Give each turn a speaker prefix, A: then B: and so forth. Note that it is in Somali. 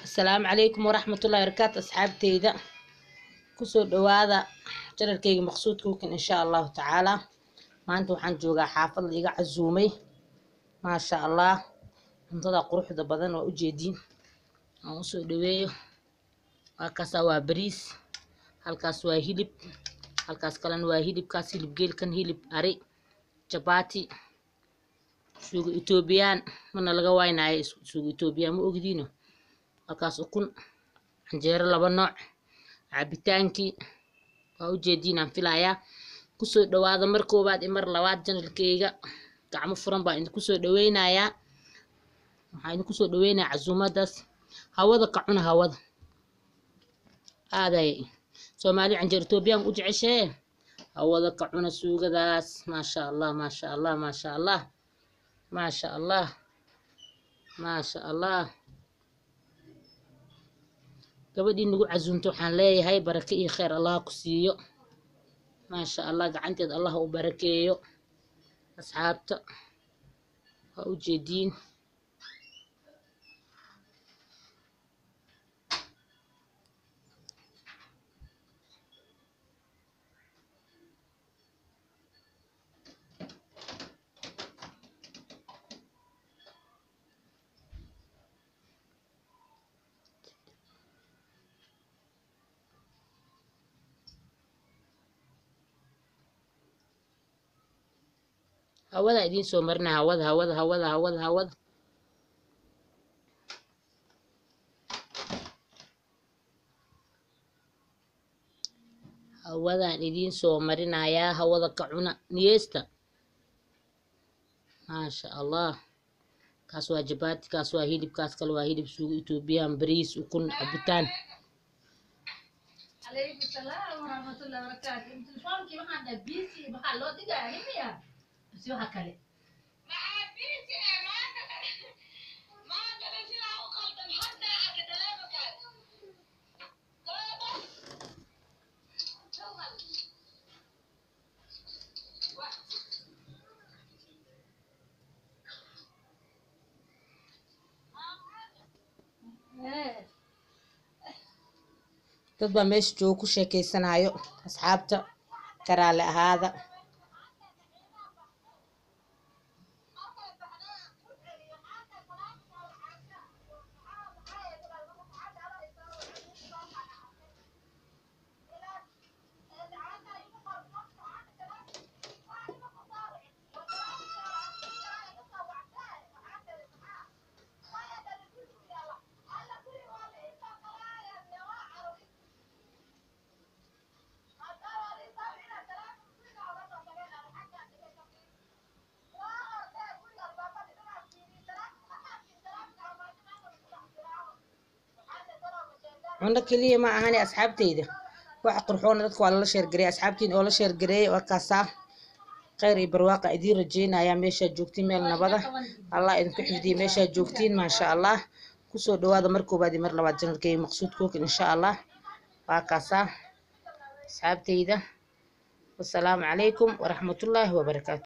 A: السلام عليكم ورحمة الله وبركاته أصحابتي إذا كسر دواذا جرالكيga maqsuudkookan insha Allah taala maanta waxaan joogaa xaafad iga casuumay ma sha Allah cuntada quruxda badan waa u jeedin aan u soo dhaweeyo halkaas waa bariis halkaas waa hilib halkaas kalena waa hilibkaas hilib geelkan hilib ari chapati suugo Ethiopian mana laga waynaayo suugo Ethiopian ma ogdiino halkaas ukun canjeero laba nooc cabitaankii waa u jeedin aan filayaa ku soo dhawaada mar koobaad iyo mar labaad channelkayga gacmo furan baa idin ku soo dhaweynayaa waxaan idin ku soo dhaweynayaa casuumadaas hawada ka cuna hawada aaday Soomaali canjeero Ethiopian u jeceshay hawada ka cuna suugadaas ma sha Allah ma sha Allah ma sha Allah ما شاء الله ما شاء الله gabadhii nagu casuunto waxaan leeyahay baraka iyo khayr Allah ku siiyo ما شاء الله gacanteed Allah u barakeeyo asxaabta waa u jeedin hawada idin soo marna hawada hawadaan idin soo marinayaa hawada ka cuna niyeesta ما شاء الله kaas waa chapati kaas waa hilib kaas kale waa hilib suugo Ethiopian bariis ukun cabitaan
B: عليكم السلام ورحمة الله وبركاته. أنت شلون كيف عندك بيسي بحلو دقة هنيا بس يوها كله. مع بيسي ما تنسي له قلب حتى أكيد لا مكان.
A: dad baa meesha jooga ku sheekeysanayo asxaabta karaale ahaada cunno kaliya ma ahani asxaabteyda wax qurxoon dadka waa la sheer gareey asxaabtiin oo la sheer gareey waa kaasa khayr iyo barwaaqo idin rajeynaya meesha joogtiin meel nabada Allah idinku xifdiyo meesha joogtiin ma sha Allah ku soo dhawaada mar koobaad iyo mar labaad channelkayga maqsuudkookan insha Allah waa kaasa asxaabteyda wassalaamu calaykum waraxmatullaahi wabarakaatuh